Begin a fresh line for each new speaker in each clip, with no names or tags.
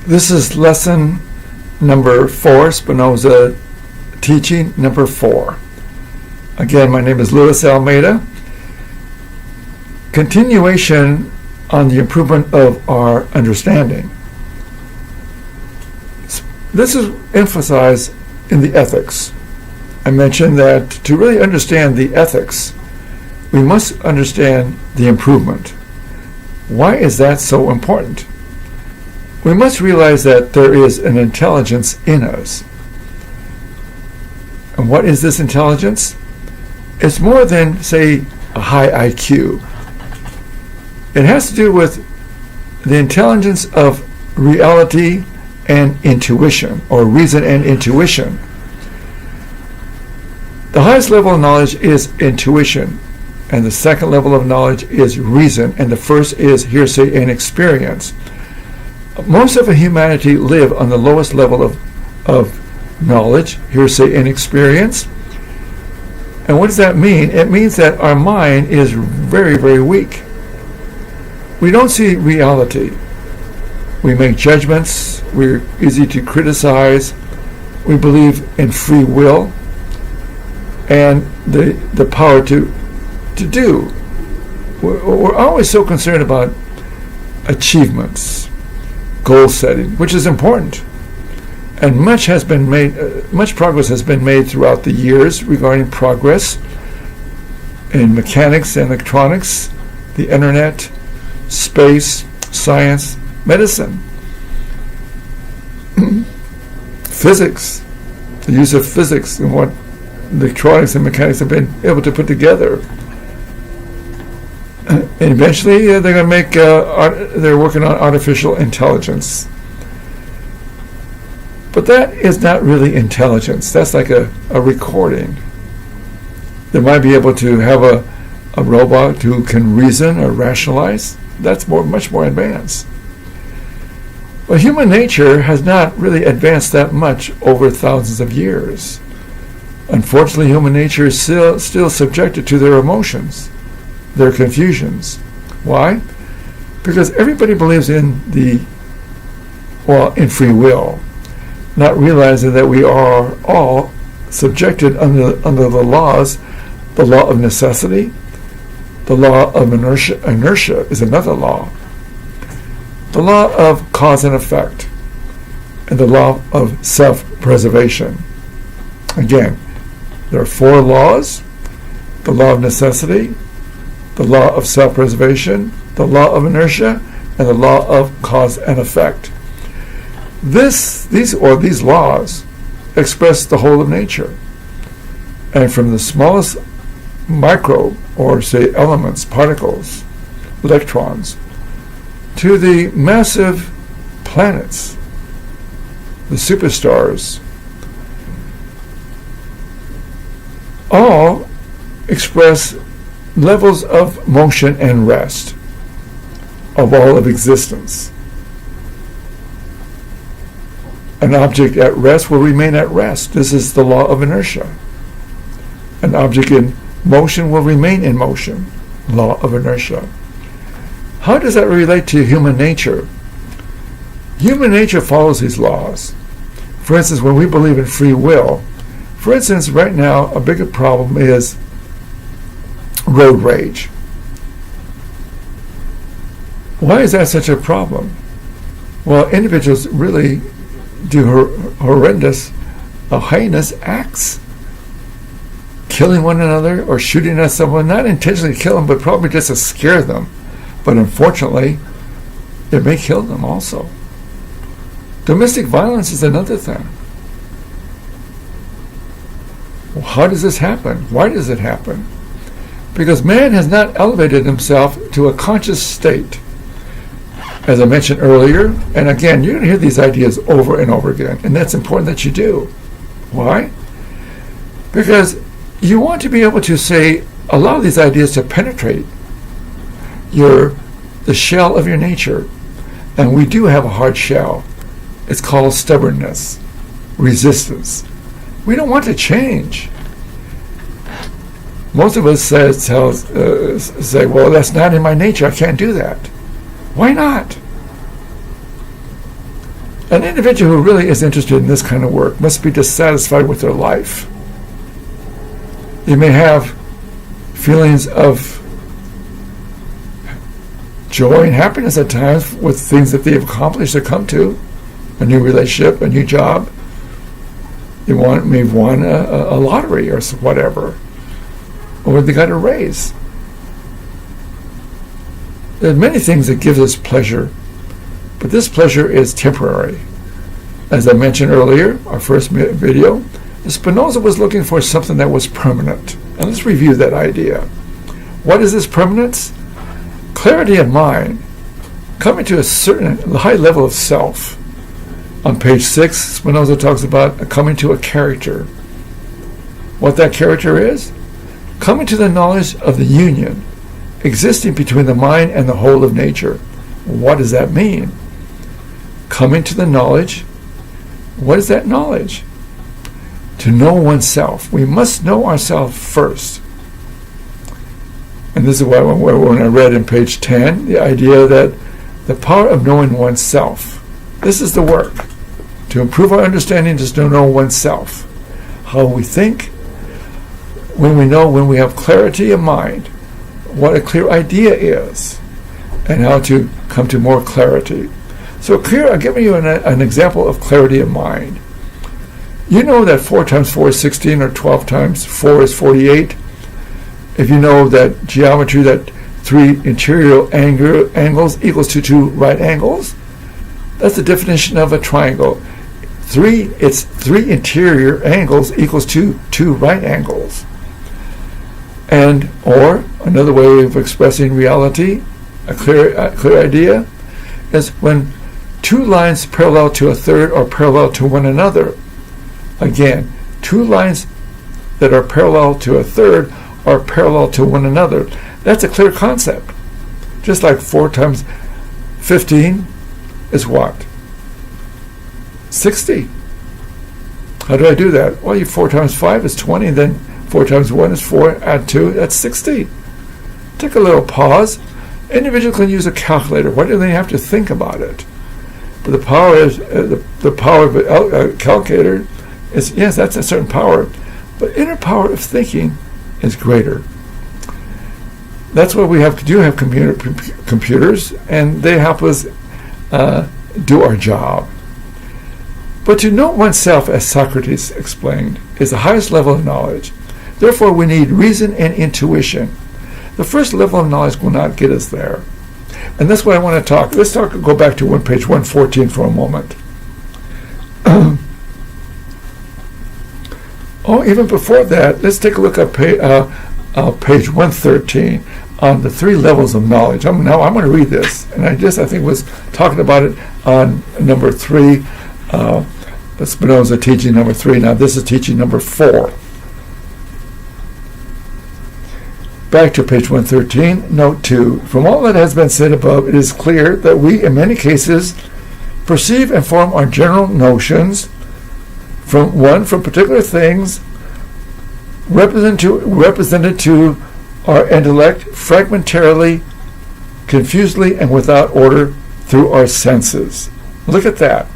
This is lesson number 4, Spinoza teaching number 4. Again, my name is Louis Almeida. Continuation on the improvement of our understanding. This is emphasized in the ethics. I mentioned that to really understand the ethics, we must understand the improvement. Why is that so important? We must realize that there is an intelligence in us. And what is this intelligence? It's more than, say, a high IQ. It has to do with the intelligence of reality and intuition, or reason and intuition. The highest level of knowledge is intuition, and the second level of knowledge is reason, and the first is hearsay and experience. Most of humanity live on the lowest level of knowledge, hearsay and experience. And what does that mean? It means that our mind is very, very weak. We don't see reality. We make judgments. We're easy to criticize. We believe in free will and the power to do. We're always so concerned about achievements, goal setting, which is important. And much progress has been made throughout the years regarding progress in mechanics and electronics, the internet, space, science, medicine, physics, the use of physics and what electronics and mechanics have been able to put together. And eventually they're going to make, they're working on artificial intelligence. But that is not really intelligence. That's like a recording. They might be able to have a robot who can reason or rationalize. That's much more advanced. But human nature has not really advanced that much over thousands of years. Unfortunately, human nature is still subjected to their emotions, their confusions. Why? Because everybody believes in in free will, not realizing that we are all subjected under the laws, the law of necessity, the law of inertia. Inertia is another law. The law of cause and effect, and the law of self-preservation. Again, there are 4 laws: the law of necessity, the law of self-preservation, the law of inertia, and the law of cause and effect. These laws express the whole of nature. And from the smallest microbe, or say elements, particles, electrons, to the massive planets, the superstars, all express levels of motion and rest of all of existence. An object at rest will remain at rest. This is the law of inertia. An object in motion will remain in motion. Law of inertia. How does that relate to human nature? Human nature follows these laws. For instance, when we believe in free will, for instance, right now, a bigger problem is road rage. Why is that such a problem? Well, individuals really do horrendous, heinous acts, killing one another or shooting at someone, not intentionally to kill them, but probably just to scare them. But unfortunately, it may kill them also. Domestic violence is another thing. Well, how does this happen? Why does it happen? Because man has not elevated himself to a conscious state. As I mentioned earlier, and again, you're going to hear these ideas over and over again, and that's important that you do. Why? Because you want to be able to say, allow these ideas to penetrate the shell of your nature. And we do have a hard shell. It's called stubbornness, resistance. We don't want to change. Most of us say, well, that's not in my nature. I can't do that. Why not? An individual who really is interested in this kind of work must be dissatisfied with their life. They may have feelings of joy and happiness at times with things that they've accomplished or come to, a new relationship, a new job. They may have won a lottery or whatever, or they got a raise. There are many things that give us pleasure, but this pleasure is temporary. As I mentioned earlier, our first video, Spinoza was looking for something that was permanent. And let's review that idea. What is this permanence? Clarity of mind, coming to a certain high level of self. On page 6, Spinoza talks about coming to a character. What that character is? Coming to the knowledge of the union existing between the mind and the whole of nature. What does that mean? Coming to the knowledge. What is that knowledge? To know oneself. We must know ourselves first. And this is why when I read in page 10, the idea that the power of knowing oneself. This is the work. To improve our understanding is to know oneself. How we think. When we have clarity of mind, what a clear idea is, and how to come to more clarity. So I'll give you an example of clarity of mind. You know that 4 times 4 is 16, or 12 times 4 is 48. If you know that geometry, that 3 interior angles equals to 2 right angles, that's the definition of a triangle. It's 3 interior angles equals to 2 right angles. And, or another way of expressing reality, a clear idea, is when 2 lines parallel to a third are parallel to one another. Again, 2 lines that are parallel to a third are parallel to one another. That's a clear concept. Just like 4 times 15 is what? 60. How do I do that? Well, 4 times 5 is 20, then 4 times 1 is 4, add 2, that's 60. Take a little pause. Individual can use a calculator. Why do they have to think about it? But the power is the power of a calculator is, yes, that's a certain power, but inner power of thinking is greater. That's why we have computers, and they help us do our job. But to know oneself, as Socrates explained, is the highest level of knowledge. Therefore, we need reason and intuition. The first level of knowledge will not get us there. And that's what I want to talk. Let's go back to page 114 for a moment. Even before that, let's take a look at page 113 on the 3 levels of knowledge. I'm going to read this, and I think was talking about it on number 3, Spinoza teaching number 3. Now this is teaching number 4. Back to page 113, note 2. From all that has been said above, it is clear that we, in many cases, perceive and form our general notions from particular things represented to our intellect fragmentarily, confusedly, and without order through our senses. Look at that.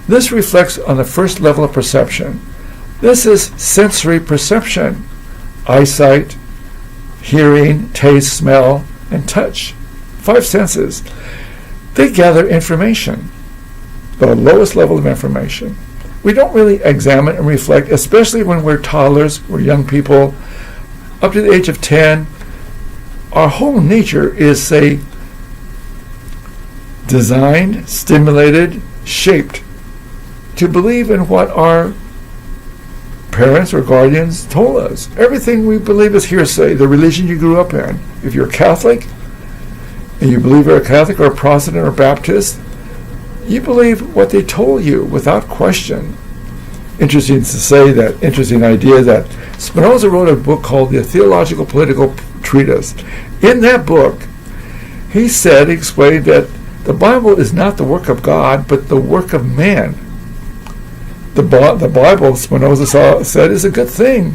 This reflects on the first level of perception. This is sensory perception. Eyesight, hearing, taste, smell, and touch. 5 senses. They gather information, the lowest level of information. We don't really examine and reflect, especially when we're toddlers, we're young people, up to the age of 10. Our whole nature is, say, designed, stimulated, shaped to believe in what our parents or guardians told us. Everything we believe is hearsay, the religion you grew up in. If you're Catholic, and you believe you're a Catholic or a Protestant or Baptist, you believe what they told you without question. Interesting idea that Spinoza wrote a book called The Theological Political Treatise. In that book, he explained that the Bible is not the work of God, but the work of man. The Bible, Spinoza said, is a good thing.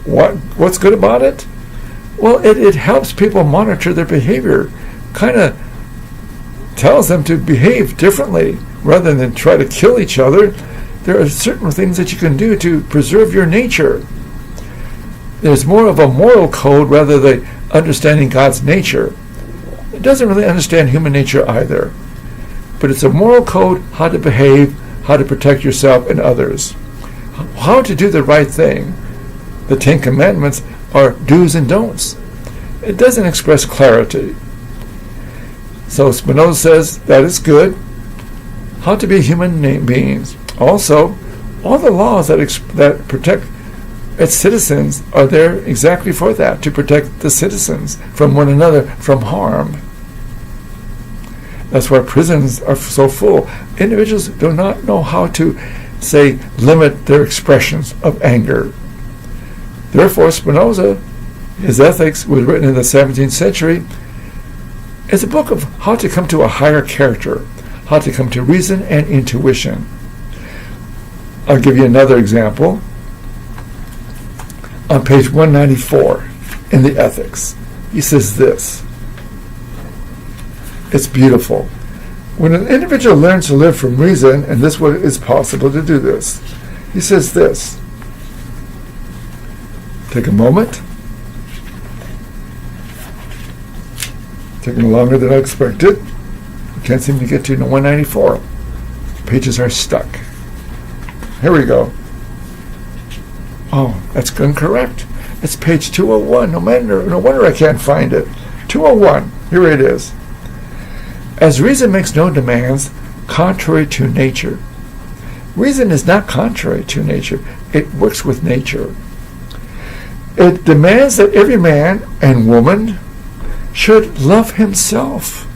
What's good about it? Well, it helps people monitor their behavior. Kind of tells them to behave differently rather than try to kill each other, there are certain things that you can do to preserve your nature. There's more of a moral code rather than understanding God's nature. It doesn't really understand human nature either. But it's a moral code, how to behave, how to protect yourself and others, how to do the right thing. The Ten Commandments are do's and don'ts. It doesn't express clarity. So Spinoza says that is good. How to be human beings. Also, all the laws that protect its citizens are there exactly for that, to protect the citizens from one another, from harm. That's why prisons are so full. Individuals do not know how to, say, limit their expressions of anger. Therefore, Spinoza, his Ethics, was written in the 17th century, is a book of how to come to a higher character, how to come to reason and intuition. I'll give you another example. On page 194 in the Ethics, he says this. It's beautiful. When an individual learns to live from reason, and this way it's possible to do this, he says this. Take a moment. Taking longer than I expected. We can't seem to get to 194. Pages are stuck. Here we go. Oh, that's incorrect. It's page 201. No wonder I can't find it. 201. Here it is. As reason makes no demands contrary to nature. Reason is not contrary to nature. It works with nature. It demands that every man and woman should love himself.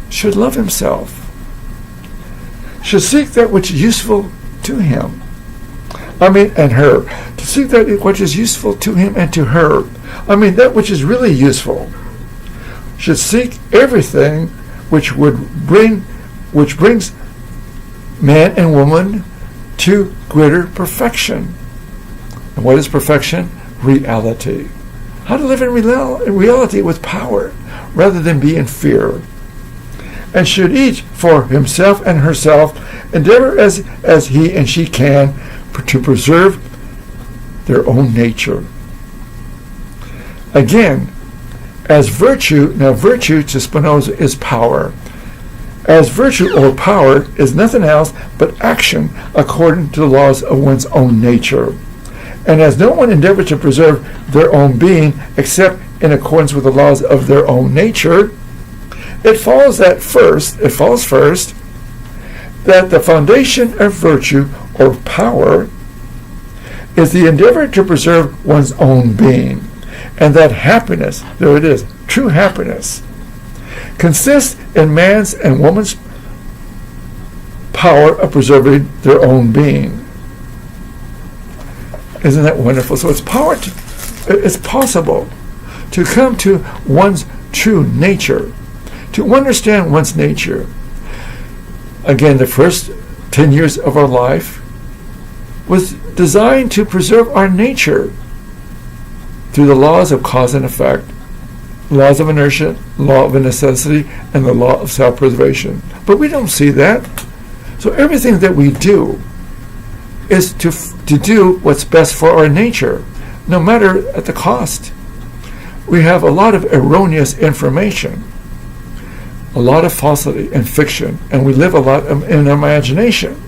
Should love himself. Should seek that which is useful to him. And her. To seek that which is useful to him and to her. That which is really useful. Should seek everything which brings man and woman to greater perfection. And what is perfection? Reality. How to live in reality with power rather than be in fear. And should each for himself and herself endeavor as he and she can to preserve their own nature. Again, as virtue, now virtue to Spinoza is power. As virtue or power is nothing else but action according to the laws of one's own nature. And as no one endeavors to preserve their own being except in accordance with the laws of their own nature, it follows first that the foundation of virtue or power is the endeavor to preserve one's own being, and that happiness, there it is, true happiness, consists in man's and woman's power of preserving their own being. Isn't that wonderful? So it's possible to come to one's true nature, to understand one's nature. Again, the first 10 years of our life was designed to preserve our nature through the laws of cause and effect, laws of inertia, law of necessity, and the law of self-preservation. But we don't see that. So everything that we do is to do what's best for our nature, no matter at the cost. We have a lot of erroneous information, a lot of falsity and fiction, and we live a lot in imagination.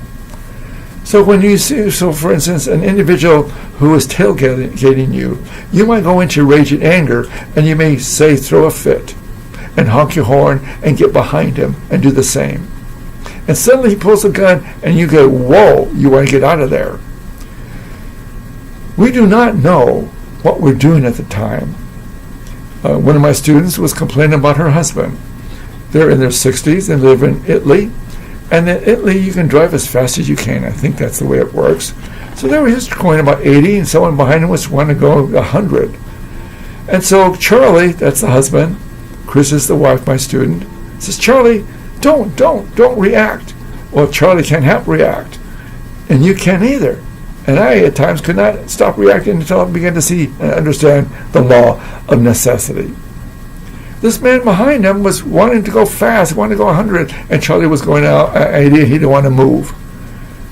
So when you see, for instance, an individual who is tailgating you, you might go into rage and anger, and you may say, throw a fit, and honk your horn, and get behind him, and do the same. And suddenly he pulls a gun, and you go, whoa, you want to get out of there. We do not know what we're doing at the time. One of my students was complaining about her husband. They're in their 60s and live in Italy. And in Italy, you can drive as fast as you can. I think that's the way it works. So they were just going about 80, and someone behind him was wanting to go 100. And so Charlie, that's the husband, Chris is the wife, my student, says, Charlie, don't react. Well, Charlie can't help react. And you can't either. And I, at times, could not stop reacting until I began to see and understand the law of necessity. This man behind him was wanting to go fast, wanting to go 100, and Charlie was going out, idea he didn't want to move.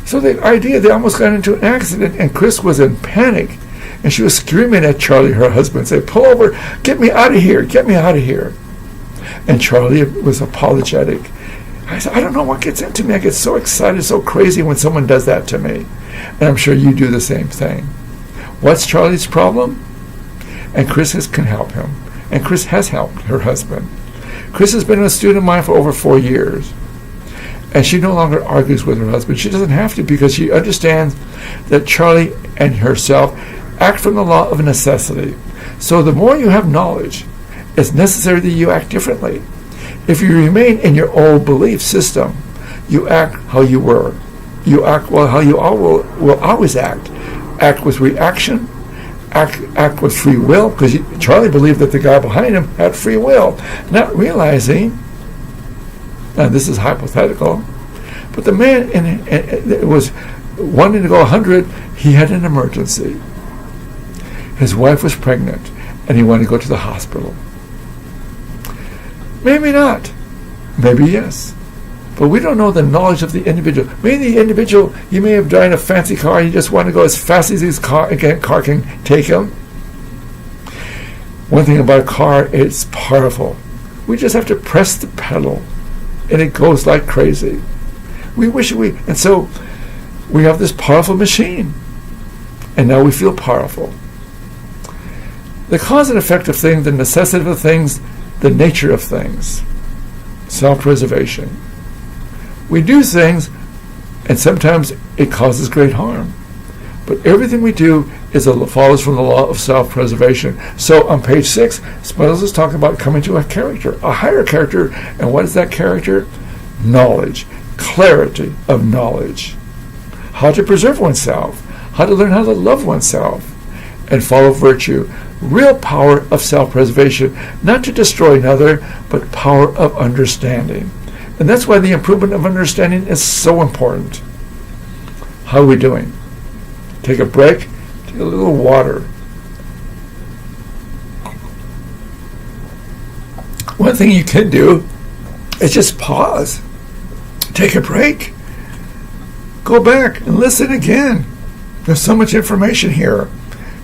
So the idea, they almost got into an accident, and Chris was in panic. And she was screaming at Charlie, her husband, saying, pull over, get me out of here, get me out of here. And Charlie was apologetic. I said, I don't know what gets into me. I get so excited, so crazy when someone does that to me. And I'm sure you do the same thing. What's Charlie's problem? And Chris can help him. And Chris has helped her husband. Chris has been a student of mine for over 4 years. And she no longer argues with her husband. She doesn't have to, because she understands that Charlie and herself act from the law of necessity. So the more you have knowledge, it's necessary that you act differently. If you remain in your old belief system, you act how you were. You act well how you will always act. Act with reaction. Act with free will, because Charlie believed that the guy behind him had free will, not realizing, now this is hypothetical, but the man was wanting to go 100, he had an emergency. His wife was pregnant, and he wanted to go to the hospital. Maybe not. Maybe yes. But we don't know the knowledge of the individual. Maybe the individual, he may have driven a fancy car, he just wanted to go as fast as his car can take him. One thing about a car, it's powerful. We just have to press the pedal, and it goes like crazy. And so we have this powerful machine, and now we feel powerful. The cause and effect of things, the necessity of things, the nature of things, self-preservation. We do things, and sometimes it causes great harm. But everything we do follows from the law of self-preservation. So on page 6, Spinoza is talking about coming to a character, a higher character. And what is that character? Knowledge, clarity of knowledge. How to preserve oneself, how to learn how to love oneself, and follow virtue. Real power of self-preservation, not to destroy another, but power of understanding. And that's why the improvement of understanding is so important. How are we doing? Take a break, take a little water. One thing you can do is just pause. Take a break. Go back and listen again. There's so much information here.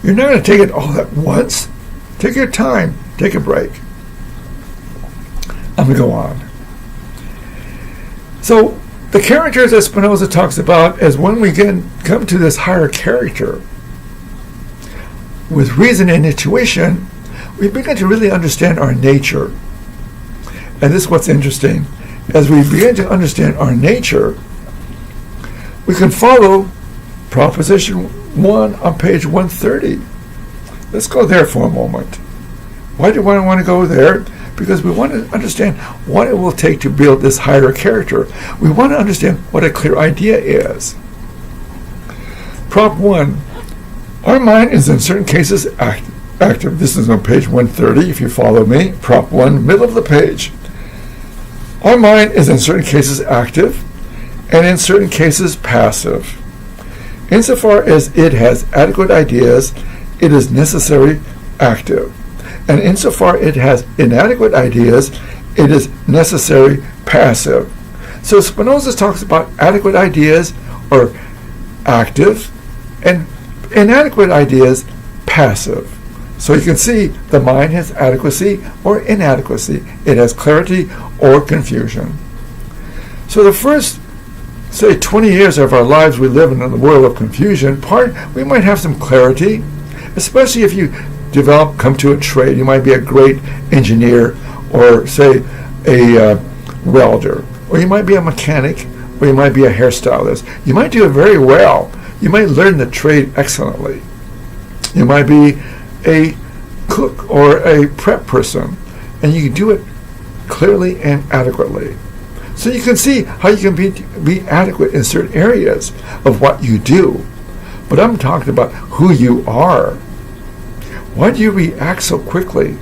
You're not going to take it all at once. Take your time. Take a break. I'm going to go on. So the characters that Spinoza talks about is when we come to this higher character, with reason and intuition, we begin to really understand our nature. And this is what's interesting. As we begin to understand our nature, we can follow Proposition 1 on page 130. Let's go there for a moment. Why do I want to go there? Because we want to understand what it will take to build this higher character. We want to understand what a clear idea is. Prop 1. Our mind is in certain cases active. This is on page 130, if you follow me. Prop 1, middle of the page. Our mind is in certain cases active, and in certain cases passive. Insofar as it has adequate ideas, it is necessary active. And insofar it has inadequate ideas, it is necessary passive. So Spinoza talks about adequate ideas, or active, and inadequate ideas, passive. So you can see the mind has adequacy or inadequacy. It has clarity or confusion. So the first, say, 20 years of our lives we live in the world of confusion, we might have some clarity, especially if you come to a trade. You might be a great engineer, or say a welder, or you might be a mechanic, or you might be a hairstylist. You might do it very well. You might learn the trade excellently. You might be a cook or a prep person, and you can do it clearly and adequately. So you can see how you can be adequate in certain areas of what you do. But I'm talking about who you are. Why do you react so quickly?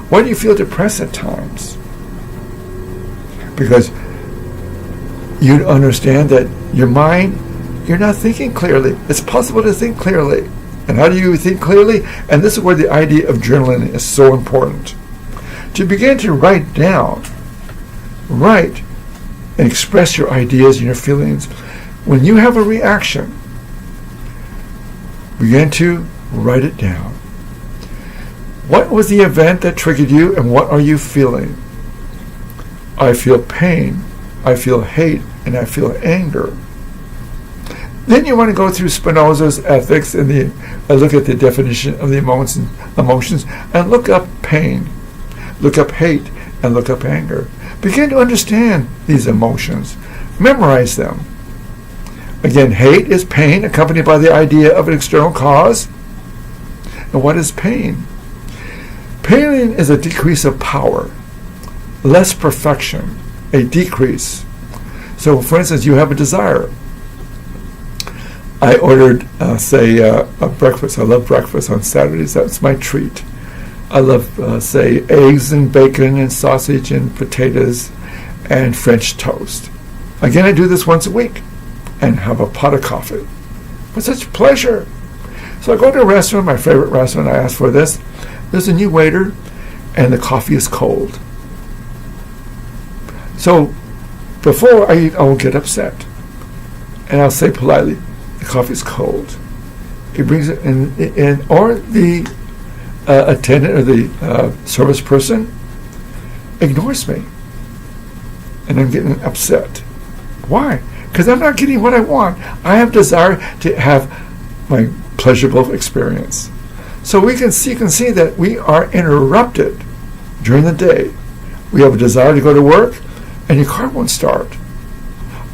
Why do you feel depressed at times? Because you understand that your mind, you're not thinking clearly. It's possible to think clearly. And how do you think clearly? And this is where the idea of journaling is so important. to begin to write down, write and express your ideas and your feelings. When you have a reaction, begin to write it down. What was the event that triggered you, and what are you feeling? I feel pain, I feel hate, and I feel anger. Then you want to go through Spinoza's ethics and look at the definition of the emotions, and look up pain, look up hate, and look up anger. Begin to understand these emotions. Memorize them. Again, hate is pain accompanied by the idea of an external cause. And what is pain? Pain is a decrease of power, less perfection, a decrease. So, for instance, you have a desire. I ordered, a breakfast. I love breakfast on Saturdays. That's my treat. I love, eggs and bacon and sausage and potatoes and French toast. Again, I do this once a week and have a pot of coffee. With such pleasure. So I go to a restaurant, my favorite restaurant, I ask for this. There's a new waiter, and the coffee is cold. So before I eat, I will get upset. And I'll say politely, the coffee is cold. He brings it in, or the attendant or the service person ignores me. And I'm getting upset. Why? Because I'm not getting what I want. I have desire to have my pleasurable experience. So you can see that we are interrupted during the day. We have a desire to go to work, and your car won't start.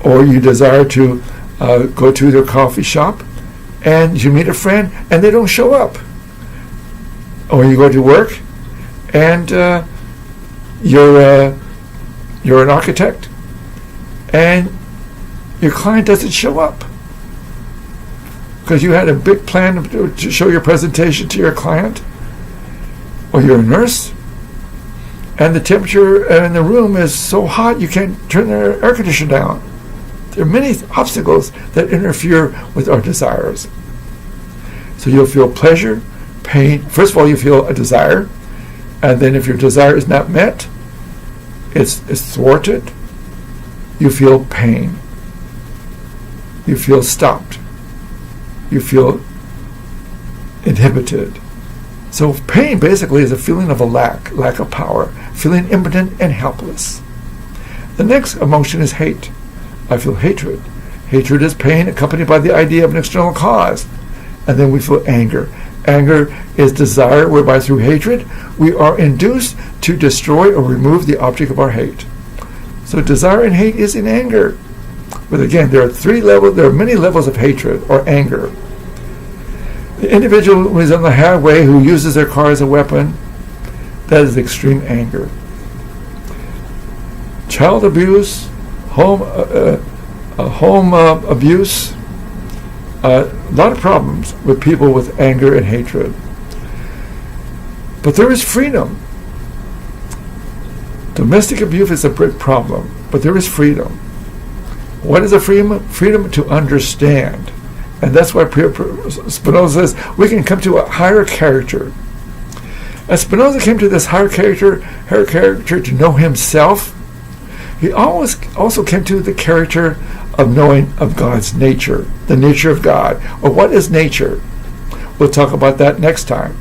Or you desire to go to their coffee shop, and you meet a friend, and they don't show up. Or you go to work, and you're an architect, and your client doesn't show up because you had a big plan to show your presentation to your client. Or you're a nurse, and the temperature in the room is so hot you can't turn the air conditioner down. There are many obstacles that interfere with our desires. So you'll feel pleasure, pain. First of all, you feel a desire, and then if your desire is not met, it's thwarted, you feel pain. You feel stopped. You feel inhibited. So pain basically is a feeling of a lack of power, feeling impotent and helpless. The next emotion is hate. I feel hatred. Hatred is pain accompanied by the idea of an external cause. And then we feel anger. Anger is desire whereby through hatred we are induced to destroy or remove the object of our hate. So desire and hate is in anger. But again, there are many levels of hatred or anger. The individual who is on the highway who uses their car as a weapon, that is extreme anger. Child abuse, home abuse, a lot of problems with people with anger and hatred. But there is freedom. Domestic abuse is a big problem, but there is freedom. What is a freedom? Freedom to understand. And that's why Spinoza says we can come to a higher character. As Spinoza came to this higher character to know himself, he also came to the character of knowing of God's nature, the nature of God. Or what is nature? We'll talk about that next time.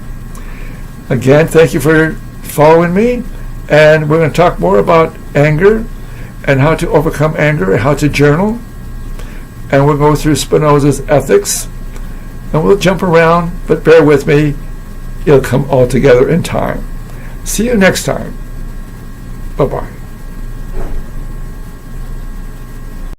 Again, thank you for following me, and we're going to talk more about anger and how to overcome anger and how to journal. And we'll go through Spinoza's ethics, and we'll jump around, but bear with me, it'll come all together in time. See you next time. Bye-bye.